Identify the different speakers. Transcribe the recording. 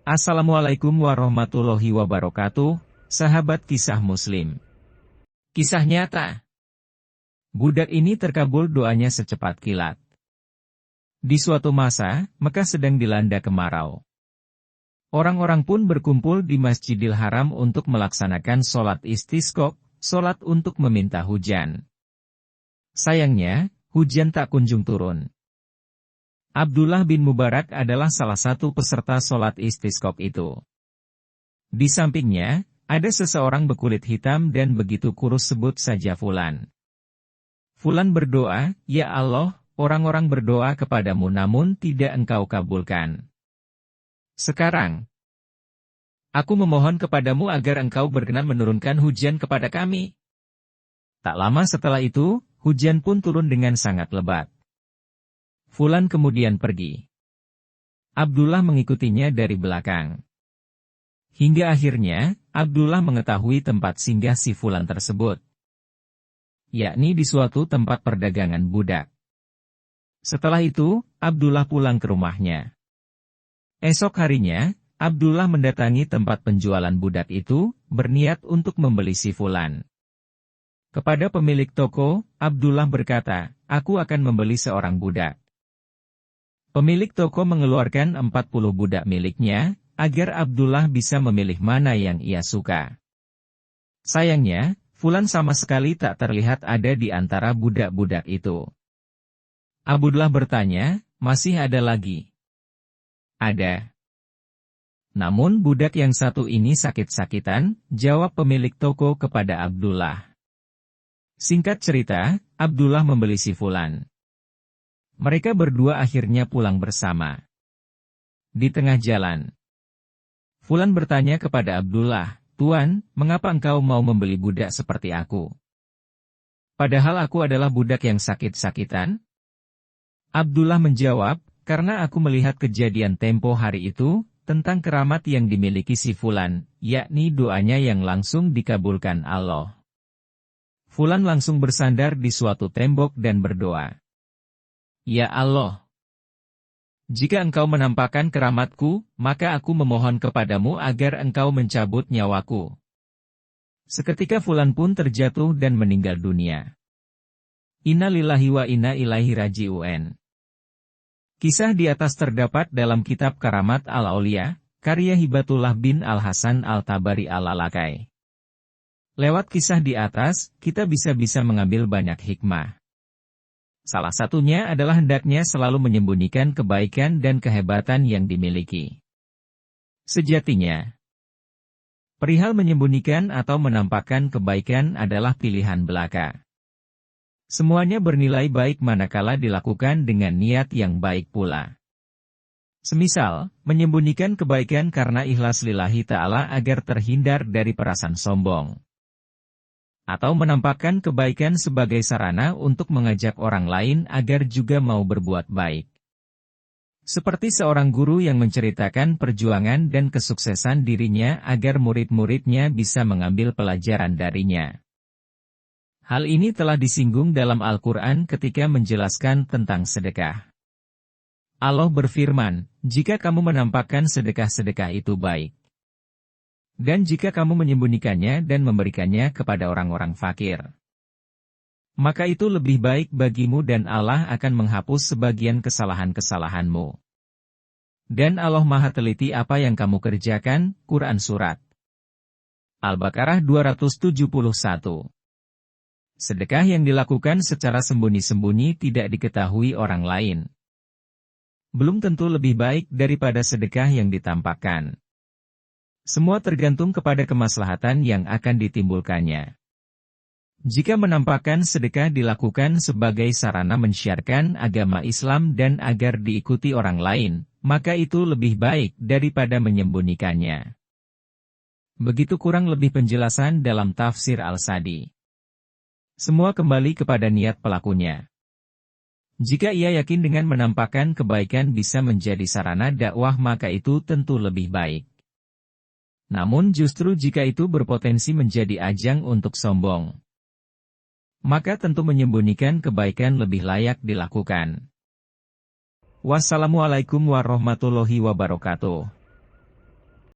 Speaker 1: Assalamualaikum warahmatullahi wabarakatuh, sahabat kisah muslim. Kisah nyata. Budak ini terkabul doanya secepat kilat. Di suatu masa, Mekah sedang dilanda kemarau. Orang-orang pun berkumpul di Masjidil Haram untuk melaksanakan sholat istisqa, sholat untuk meminta hujan. Sayangnya, hujan tak kunjung turun. Abdullah bin Mubarak adalah salah satu peserta sholat istisqa itu. Di sampingnya, ada seseorang berkulit hitam dan begitu kurus, sebut saja Fulan. Fulan berdoa, "Ya Allah, orang-orang berdoa kepadamu namun tidak engkau kabulkan. Sekarang, aku memohon kepadamu agar engkau berkenan menurunkan hujan kepada kami." Tak lama setelah itu, hujan pun turun dengan sangat lebat. Fulan kemudian pergi. Abdullah mengikutinya dari belakang. Hingga akhirnya, Abdullah mengetahui tempat singgah si Fulan tersebut, yakni di suatu tempat perdagangan budak. Setelah itu, Abdullah pulang ke rumahnya. Esok harinya, Abdullah mendatangi tempat penjualan budak itu, berniat untuk membeli si Fulan. Kepada pemilik toko, Abdullah berkata, "Aku akan membeli seorang budak." Pemilik toko mengeluarkan 40 budak miliknya, agar Abdullah bisa memilih mana yang ia suka. Sayangnya, Fulan sama sekali tak terlihat ada di antara budak-budak itu. Abdullah bertanya, "Masih ada lagi?" "Ada. Namun budak yang satu ini sakit-sakitan," jawab pemilik toko kepada Abdullah. Singkat cerita, Abdullah membeli si Fulan. Mereka berdua akhirnya pulang bersama. Di tengah jalan, Fulan bertanya kepada Abdullah, "Tuan, mengapa engkau mau membeli budak seperti aku? Padahal aku adalah budak yang sakit-sakitan?" Abdullah menjawab, "Karena aku melihat kejadian tempo hari itu, tentang keramat yang dimiliki si Fulan, yakni doanya yang langsung dikabulkan Allah." Fulan langsung bersandar di suatu tembok dan berdoa, "Ya Allah, jika engkau menampakkan keramatku, maka aku memohon kepadamu agar engkau mencabut nyawaku." Seketika Fulan pun terjatuh dan meninggal dunia. Inna lillahi wa inna ilaihi raji'un. Kisah di atas terdapat dalam kitab Karamat Al-Aulia, karya Hibatullah bin Al-Hasan Al-Tabari Al-Lalakai. Lewat kisah di atas, kita bisa mengambil banyak hikmah. Salah satunya adalah hendaknya selalu menyembunyikan kebaikan dan kehebatan yang dimiliki. Sejatinya, perihal menyembunyikan atau menampakkan kebaikan adalah pilihan belaka. Semuanya bernilai baik manakala dilakukan dengan niat yang baik pula. Semisal, menyembunyikan kebaikan karena ikhlas lillahi ta'ala agar terhindar dari perasaan sombong. Atau menampakkan kebaikan sebagai sarana untuk mengajak orang lain agar juga mau berbuat baik. Seperti seorang guru yang menceritakan perjuangan dan kesuksesan dirinya agar murid-muridnya bisa mengambil pelajaran darinya. Hal ini telah disinggung dalam Al-Quran ketika menjelaskan tentang sedekah. Allah berfirman, "Jika kamu menampakkan sedekah-sedekah itu baik. Dan jika kamu menyembunyikannya dan memberikannya kepada orang-orang fakir, maka itu lebih baik bagimu dan Allah akan menghapus sebagian kesalahan-kesalahanmu. Dan Allah Maha teliti apa yang kamu kerjakan." Quran Surat Al-Baqarah 271. Sedekah yang dilakukan secara sembunyi-sembunyi tidak diketahui orang lain belum tentu lebih baik daripada sedekah yang ditampakkan. Semua tergantung kepada kemaslahatan yang akan ditimbulkannya. Jika menampakkan sedekah dilakukan sebagai sarana mensyiarkan agama Islam dan agar diikuti orang lain, maka itu lebih baik daripada menyembunyikannya. Begitu kurang lebih penjelasan dalam tafsir Al-Sadi. Semua kembali kepada niat pelakunya. Jika ia yakin dengan menampakkan kebaikan bisa menjadi sarana dakwah, maka itu tentu lebih baik. Namun justru jika itu berpotensi menjadi ajang untuk sombong, maka tentu menyembunyikan kebaikan lebih layak dilakukan. Wassalamualaikum warahmatullahi wabarakatuh.